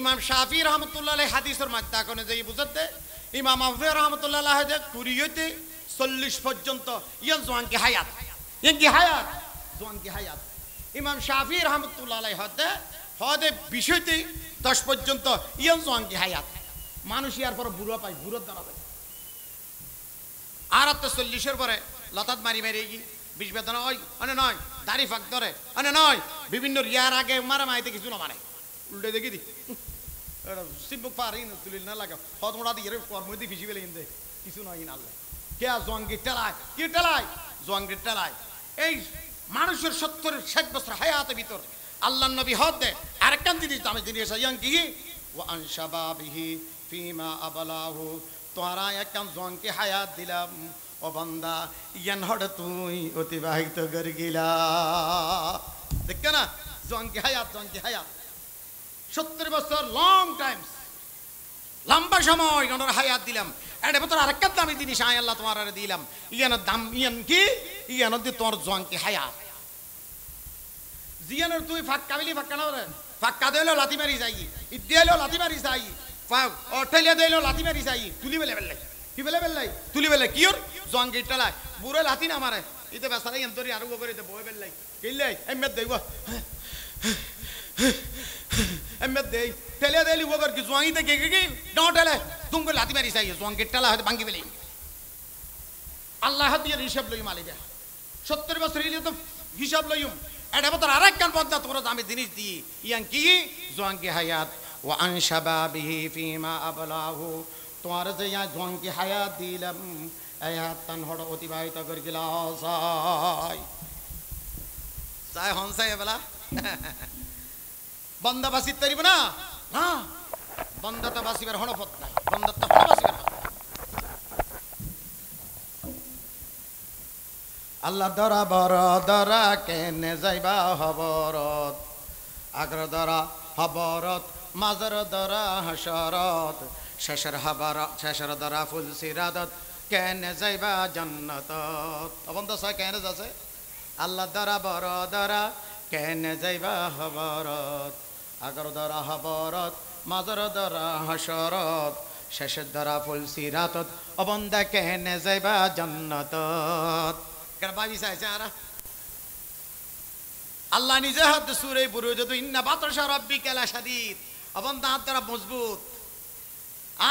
ইমাম শাফি রহমতুল্লাহ আলাইহি হাদিসের মাধ্যমে কোন যে বুঝাতে ইমাম আবু রহমতুল্লাহ আলাইহি যে 20 40 পর্যন্ত ইয়ান জওয়ান কি হায়াত ইয়ান কি হায়াত জওয়ান কি হায়াত ইমাম শাফি রহমতুল্লাহ আলাইহি হদে বিষয়তে 10 পর্যন্ত ইয়ান জওয়ান কি হায়াত মানুষ ইয়ার পর বুড়ো পায় বুড়ো দাঁড়াবে আর 40 এর পরে লতাত মারি মারি কি বিষ বেদনা হয় মানে নয় দাড়ি ফাঁক ধরে মানে নয় বিভিন্ন রিয়ার আগে মারা মাইতে কিছু না মানে উল্টে দেখি দি সিম্বুক পারি না তুলি না লাগা হত মোড়া দিয়ে কর্মদি ভিজি বেলে ইন্দে কিছু নয় ইনাল্লে কে জঙ্গি টেলায় কি টেলায় জঙ্গি টেলায় এই মানুষের 70-60 বছর হায়াতের ভিতর আল্লাহর নবী হদ দে আরেকটা জিনিস আমি জিনিস ইয়াং কি ওয়া আনশাবাবিহি ফিমা আবলাহু তোরা একটা জঙ্গি হায়াত দিলাম ও বান্দা ইয়ান হড তুই অতিবাহিত করে গিলা দেখ না জঙ্গি হায়াত 70 বছর লং টাইমস লম্বা সময় ওনার হায়াত দিলাম এর ভিতর আরেকটা দামি জিনিস আয় আল্লাহ তোমার দিলাম ইয়ানের দাম ইয়ান কি ইয়ান দি তোর জঙ্গি হায়াত জিয়ানের তুই ফাক্কা বিলি ফাক্কা না ফাক্কা দেলো লাতি মারি যাই ইদিয়ালো লাতি মারি যাই অটেলিয়া দেলো লাতি মারি যাই তুলি বেলে বেলাই কি বেলে বেলাই তুলি বেলে কি ওর জঙ্গি টালাই বুড়ো লাতি না মারে ইতে বেসারা এন্তরি আরো করে দে বই বেলাই কিলাই এমে দেব এমএদ দেই টেলে দেলি ওগর কি জোয়াই দে কে ডটেলে তুমি লাতি মারি চাই জোয়াং কে টেলা হতে ভাঙ্গি বেলি আল্লাহ দিয়ে হিসাব লই মালিকা 70 বছর হইলে তো হিসাব লইম এটা বতর আরেক কান পদ্মা তোমরা আমি জিনিস দি ইয়াং কি জোয়াং কি হায়াত ওয়া আনশাবাবিহি ফিমা আবলাহু তোমার যে ইয়া জোয়াং কি হায়াত দিলাম আয়াত তান হড় অতিবাহিত কর গিলা সাই হনসাই বলা বন্দা বাসিত পারিব না হ্যাঁ বন্দা তো বাসিবার হনপত নাই বন্দা তো বাসিবার আল্লাহ দরা বড় দরা কেনে যাইবা হবরত আগর দরা হবরত মাজার দরা হাসরত শেষর দরা ফুল সিরাদত কেনে যাইবা জান্নাত বন্দা সয় কেনে যাচ্ছে আল্লাহ দরা বড় দরা কেনে যাইবা হবরত আগর দরা হবরত মাজার দরা হাসরত শেষের দরা ফুল সিরাতত অবন্দা কেনে যাইবা জান্নাতত কেন ভাবি চাইছে আরা আল্লাহ নিজে হাত সূরা বুরুজ তো ইন্না বাতশা রাব্বিকা লাশাদীদ অবন্দা হাত দ্বারা মজবুত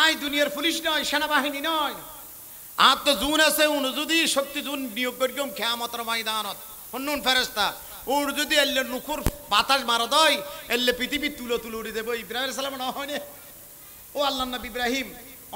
আই দুনিয়ার পুলিশ নয় সেনাবাহিনী নয় আর তো জুন আছে উন যদি শক্তি জুন নিয়োগ করিম কিয়ামতের ময়দানত হুন্নুন ফেরেশতা ওর যদি এল্লে নুকুর বাতাস মারা দেয় এল্লে পৃথিবী তুলো তুলো উড়ে দেবো ইব্রাহিম আলাইহিস সালাম না হয় না ও আল্লাহর নবী ইব্রাহিম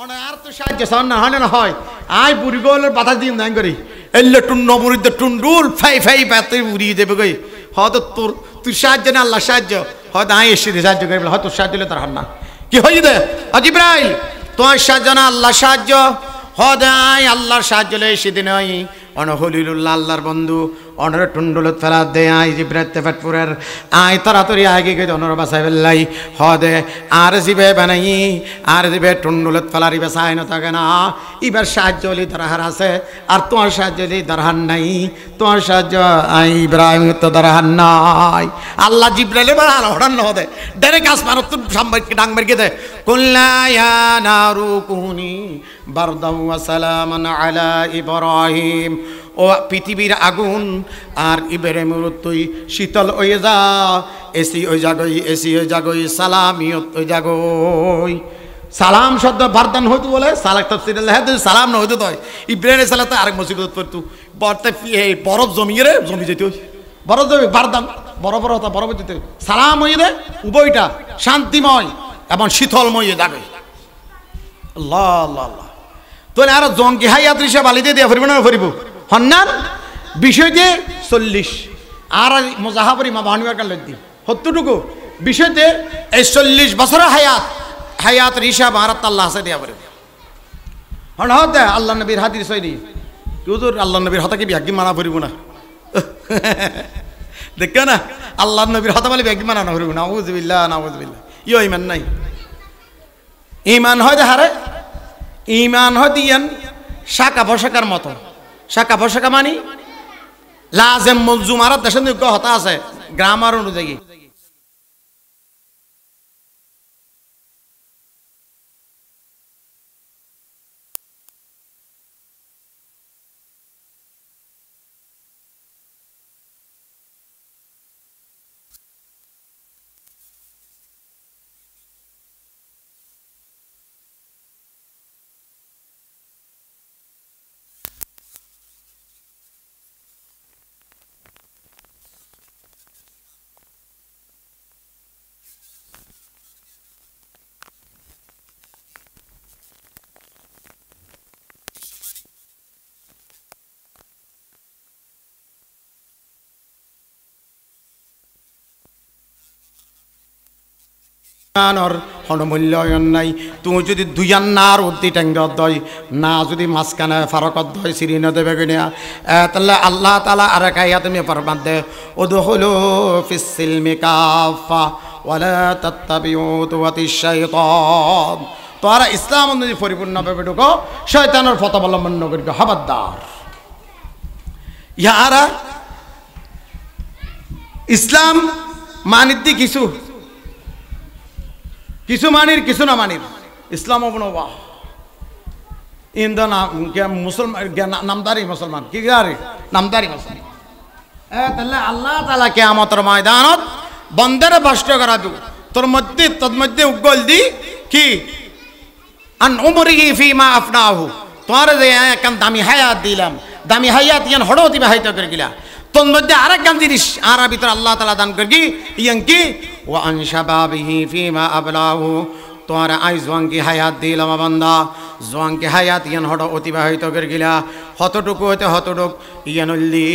অনে আর তো সাহায্য সান না হয় না হয় আই বুড়ি গোলের বাতাস দিন দান করি এল্লে টুন নবুরিতে টুন্ডুল ফাই ফাই পাতে উড়িয়ে দেবে গই হয়তো তোর তুই সাহায্য না আল্লাহ সাহায্য হয়তো আই এসে সাহায্য করবে হয়তো সাহায্য দিলে তার হার না কি হই দে আজি ইব্রাহিম তোমার সাহায্য না আল্লাহ সাহায্য হদাই আল্লাহর সাহায্য লই সেদিন আই অন হলিলুল্লাহ আল্লাহর বন্ধু অনর টুন্ডুলত ফেলা দে আই জিব্রাত তেফাতপুরের আই তাড়াতাড়ি আগে গিয়ে অনর বাসাই বেলাই হদে আর জিবে বানাই আর জিবে টুন্ডুলত ফেলারি বাসাই না থাকে না এবার সাহায্য হলি দরহার আছে আর তোমার সাহায্য হলি দরহার নাই তোমার সাহায্য আই ইব্রাহিম তো দরহার নাই আল্লাহ জিব্রাইলে বড় হড়ান ন হদে ডাইরেক্ট গাছ মারত তো সামনে ডাং মেরে দে কুল্লা ইয়া নারু কুনি বারদাউ ওয়া সালামান আলা ইব্রাহিম ও পৃথিবীর আগুন আর ইব্রাহিমের তুই শীতল হয়ে যা এসি ওই জাগই সালামিয়ত ওই জাগই সালাম শব্দ বারদান হইতো বলে সালাক তাফসীরে লেখা সালাম না হইতো তয় ইব্রাহিম সালাতে আরেক মুসিবত পড়তো বরতে এই বরফ জমিয়ে রে জমি যেত বরফ জমি বারদান বরফ হতা বরফ যেতে সালাম হইয়ে দে উভয়টা শান্তিময় এবং শীতলময় জাগই আল্লাহ আল্লাহ আল্লাহ তোলে আর জঙ্গি হায়াত রিসা বালিতে দিয়া ফিরব না ফিরব হন্নান বিষয়তে 40 আর মুজাহাবরি মা বাহানিবার কাল দি 70টুকু বিষয়তে এই 40 বছরের হায়াত রিসাব আর আল্লাহ আছে দিয়া বলে হন হতে আল্লাহ নবীর হাদিস সইরি হুজুর আল্লাহ নবীর হতা কি বিয়াকি মানা করিব না দেখো না আল্লাহ নবীর হতা বলে বিয়াকি মানা না করিব না নাউযুবিল্লাহ ইয়ো ইমান নাই ইমান হয় হারে ইমান হয় দিয়ান শাখা পোশাকার মতো শাখা পোশাকা মানি লাজেম মলজুম আর দেশের হতা আছে গ্রামার অনুযায়ী মূল্যায়ন নাই তুমি যদি দুইয়ান্নার উদ্দি টেঙ্গত দয় না যদি মাঝখানে ফারকত দয় সিরিন দেবে কিনা তাহলে আল্লাহ তাআলা আর কাইয়া তুমি ফরমান দে উদখুলু ফিস সিলমি কাফা ওয়ালা তাত্তাবিউ খুতুওয়াতিশ শাইতান তোরা ইসলাম অনুযায়ী পরিপূর্ণভাবে ঢুকো শয়তানের পথ অবলম্বন করিও খবরদার ইয়ারা ইসলাম মানিদ্দি কিছু মানির কিছু না মানির ইসলাম অবনবা ইন্দা মুসলমান নামদারি মুসলমান কি গারে নামদারি মুসলমান তাহলে আল্লাহ তাআলা কিয়ামতের ময়দানত বন্দের ভ্রষ্ট করাবো তোর মধ্যে উগল দি কি আন উমরিহি ফিমা আফনাহু তোমার যে একখান দামি হায়াত দিলাম দামি হায়াত ইয়ান হড় অতিবাহিত করে গিলা তোর মধ্যে আরেকখান জিনিস আর ভিতরে আল্লাহ তাআলা দান করি ইয়ান কি ওয়া আন শাবাবিহি ফিমা আবলাহু তোমার আই জোয়ানকে হায়াত দিলাম বান্দা জোয়ানকে হায়াত ইয়ান হড় অতিবাহিত করে গিলা হতটুকু হতে হতটুক ইয়ানল্লি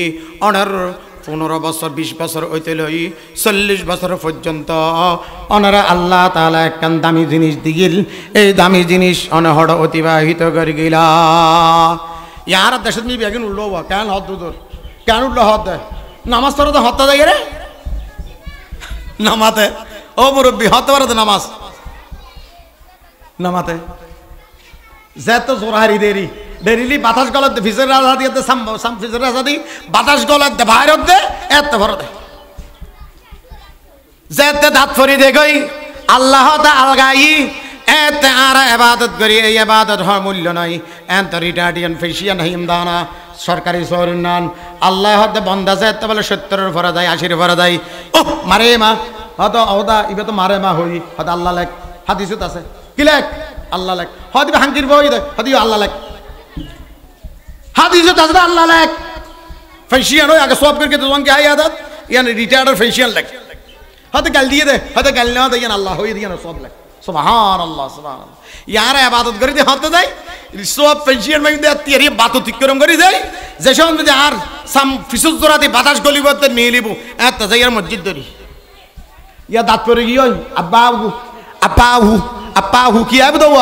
অনার 15 বছর 20 বছর হইতে লই 40 বছর পর্যন্ত অনারা আল্লাহ তাআলা একখান দামি জিনিস দিগিল এই দামি জিনিস অনহড় অতিবাহিত করে গিলা ইয়ার দেশত নি বেগিন উল্লো কেন হদ দূর কেন উল্লো হদ নামাজ পড়তে হত্যা দেয় রে নামাতে ও মুরব্বী হতে পারে নামাজ নামাতে যেত জোরহারি দেরিলি বাতাস গলাতে ফিজের রাজা দিয়ে সাম ফিজের রাজা দি বাতাস গলাতে বাইরে দে এত ভর দে যেতে দাঁত ফরি দে গই আল্লাহ তা আলগাই এতে আর ইবাদত করি এই ইবাদত হর মূল্য নাই এত রিটার্ডিয়ান ফেশিয়ান হিমদানা সরকারি সরনান আল্লাহ হতে বন্দা যেতে বলে 70-এর ভরা যায় 80-এর ভরা যায় ও মারে মা হয়তো ওদা ইবে তো মারে মা হই হয়তো আল্লাহ লেখ হাদিসত আছে কি লেখ আল্লাহ লেখ হয়তো হাঙ্কির বই দে হয়তো আল্লাহ লেখ হাদিসত আছে আল্লাহ লেখ ফেশিয়ান হয় আগে সব করকে তোমাকে আই আদত ইয়ান রিটায়ার্ডার ফেশিয়ান লেখ হয়তো গাল দিয়ে দে হয়তো গাল না দে ইয়ান আল্লাহ হই দিয়ান সব লেখ সুবহানাল্লাহ সুবহানাল্লাহ ইয়ার ইবাদত করি দে হতে দেয় সব ফেশিয়ান মাই দে তিয়ারি বাত তিকরম করি দেয় যে সময় যদি আর সাম ফিসুস জোরাতে বাতাস গলিবতে নিয়ে লিব এত যাইয়ার মসজিদ ধরি ইয়া দাঁত পরে গিয়ে আপাহু কি আবু দাও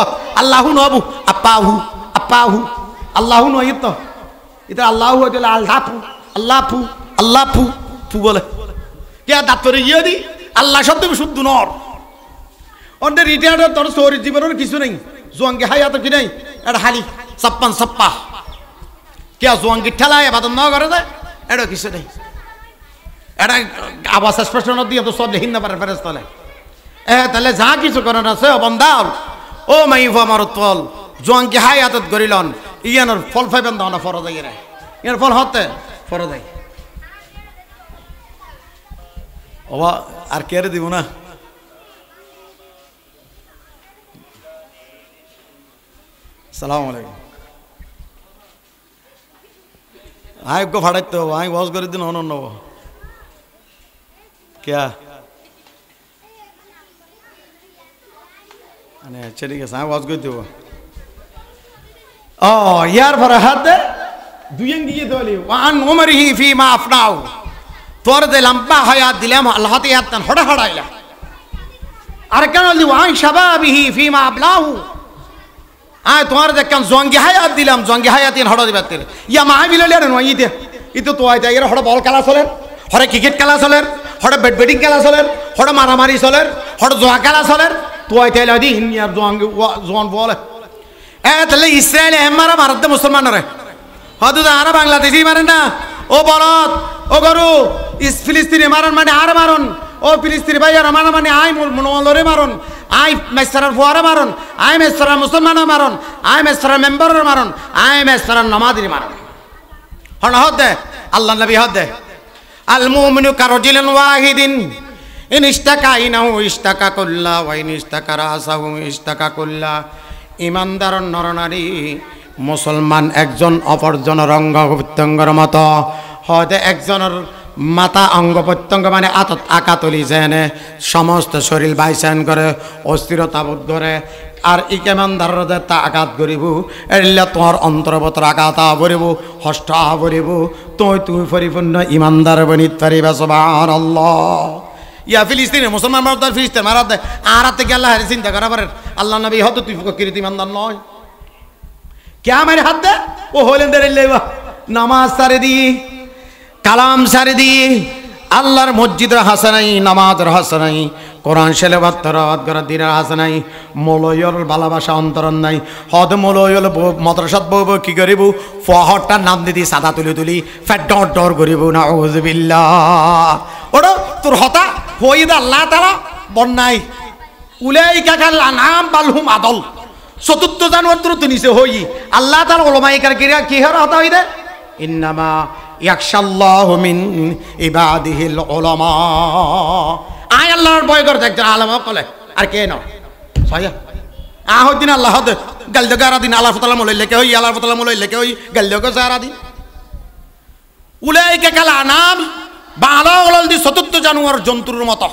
আল্লাহু নবু আপাহু আল্লাহু নয় তো এটা আল্লাহু হইতে আল্লাহু ফু বলে কে দাঁত পরে গিয়ে দি আল্লাহ শব্দ শুদ্ধ নর অন্যের রিটায়ার্ডের তোর শহর জীবনের কিছু নেই জোয়াঙ্গে হায়াত কি নেই এটা হালি ছাপ্পা কে জোয়াঙ্গি ঠেলায় বাদন না করে দেয় এটা কিছু নেই এটা আবাস স্পেশন দিয়ে তো সব লিখিন না পারে ফেরেশতালে তাহলে যা কিছু করার আছে বন্দাল ও মাইফ আমার তল জোয়াঙ্গি হায়াতত গরিলন ইয়ানোর ফল পাইবেন দাও না ফরজ আইরে ইয়ার ফল হতে ফরজ আই ওবা আর কে দিব না সালাম আলাইকুম আই গো ফাড়াইতে হবো আমি ওয়াজ করে দিন অনন্য क्या अच्छा ठीक है साहब वाज गई थी वो ओ यार भरा हाथ दे দুইয়েন গিয়ে দলি ওয়ান উমরিহি ফিমা আফনাউ তোর যে লম্বা হায়াত দিলাম আল্লাহতে ইয়াতান হড়া হড়াইলা আর কেন বলি ওয়ান শাবাবিহি ফিমা আবলাহু আয় তোমার যে কেন জঙ্গি হায়াত দিলাম জঙ্গি হায়াতিন হড়া দিবাতে ইয়া মাহবিলে আর নয় ইতে ইতো তো আইতা এর হড়া বল খেলা চলেন হড়া ক্রিকেট খেলা চলেন হড়া ব্যাটিং খেলা চলেন হড়া মারামারি চলেন হড়া জোয়া খেলা চলেন তো আইতা লাদি হিনিয়ার জোয়ান বলে এ তাহলে ইসরায়েল হেমারা মারতে মুসলমানরে হয়তো আরা বাংলাদেশি মারেন না ও বলদ ও গরু ফিলিস্তিনি মারন মানে আর মারন ও ফিলিস্তিনি ভাইয়ার মারা মানে আই মনোলরে মারন আই মেসরার ফুয়ারে মারন আই মেসরার মুসলমানের মারন আই মেসরার মেম্বারের মারন আই মেসরার নমাদির মারন হন হদে আল্লাহ নবী হদে আল মুমিনু কারজিলিন ওয়াহিদিন ইন ইশতাকা ইনাহু ইশতাকা কুল্লা ওয়া ইন ইশতাকা রাসাহু ইশতাকা কুল্লা ইমানদার নরনারী মুসলমান একজন অপরজনের অঙ্গ প্রত্যঙ্গের মতো হয়তো একজনের মাথা অঙ্গ প্রত্যঙ্গ মানে আতত আকাতলি যেনে সমস্ত শরীর বাইসান করে অস্থিরতা বোধ করে আর ইকেমানদাররা তা আঘাত করিব এলে তোমার অন্তর্বতর আঘাত করিব হষ্ট করিব তুই পরিপূর্ণ ইমানদার বনিত পারিবা সুবহানাল্লাহ ইয়া ফিলিস্তিনি মুসলমান মারদার ফিলিস্তিন মারা দেয় আর হাতে গেলে হারে চিন্তা করা পারেন আল্লাহ নবী হয়তো তুই ফকির ইমানদার নয় কে মেরে হাত দে ও হলেন দেবা নামাজ সারে দি কালাম সারে দি আল্লাহর মসজিদের হাসানাই নামাজের হাসানাই কোরআন শেলেবাত তেলাওয়াত করা দিনের হাসানাই মৌলয়র ভালোবাসা অন্তরণ নাই হদ মৌলয়ল মাদ্রাসাত বউ কি করিব ফহরটার নাম দিদি সাদা তুলি ফ্যাট ডর ডর করিব নাউযুবিল্লাহ ওটা তোর হতা হই দা আল্লাহ তাআলা বন্যাই উলাইকা কাল আনআম বালহুম আদল চতুর্থ জানুয়ার তো নিচে হই আল্লাহ তাআলা উলামায়ে কেরাম কি হর হতা হই দে ইন্নামা ইয়াখশাল্লাহু মিন ইবাদিহিল উলামা আয় আল্লাহর ভয় করে একজন আলেম কলে আর কে ন সাইয়া আহদিন আল্লাহ হদ গাল দগারা দিন আল্লাহ তাআলা মোলাই লেকে হই আল্লাহ তাআলা মোলাই লেকে হই গাল দগা সারা দিন উলাইকা কাল আনাম বালা ওলাল দি চতুর্থ জানুয়ার জন্তুর মতো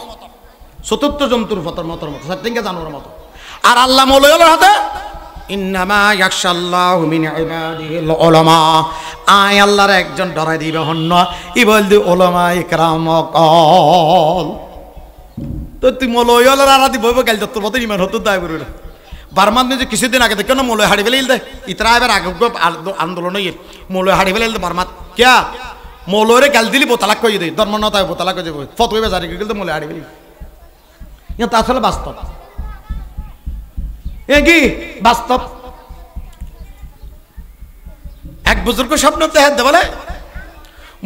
চতুর্থ জন্তুর মতো সত্যিঙ্গা জানুয়ার মতো আর আল্লাহ মোলাইল হাতে ইন্নামা ইয়াখশাল্লাহু মিন ইবাদিহিল উলামা আয় আল্লাহর একজন ডরাই দিবে হন্য ই বলদি উলামা ইকরাম কল তো তুই মোলাইল আরাদি বইব গেল তোর মতো ইমান হতো দায় বলবে বারমান যে কিছুদিন আগে দেখো না মোলাই হাড়ি ফেলে দে ইতরা এবার আগে আন্দোলন হয়ে মোলাই হাড়ি ফেলে দে বারমাত ক্যা মৌলরে গাল দিলি বোতালাক কই দে ধর্ম নতায় বোতালাক কই যাবে ফতোয়া বাজারে গেল তো মোলে হাড়ি ফেলি ইয়া তা আসলে বাস্তব এ কি বাস্তব এক বুজুর্গ স্বপ্ন দেখে বলে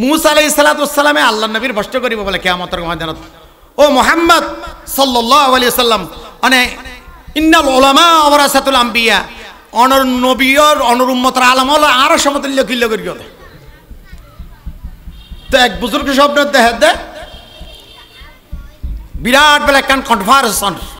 মুসা আলাইহিস সালাতু ওয়াস সালামে আল্লাহর নবীর ভষ্ট করিব বলে কিয়ামতের ময়দানত ও মুহাম্মদ সাল্লাল্লাহু আলাইহি সাল্লাম মানে ইন্নাল উলামা ওয়ারাসাতুল আম্বিয়া অনর নবীর অনর উম্মতের আলেম হলো আর সমতুল্য কিল্ল করিও তো এক বুজুর্গ স্বপ্ন দেখে বিরাট বেলা কান কনফারেন্স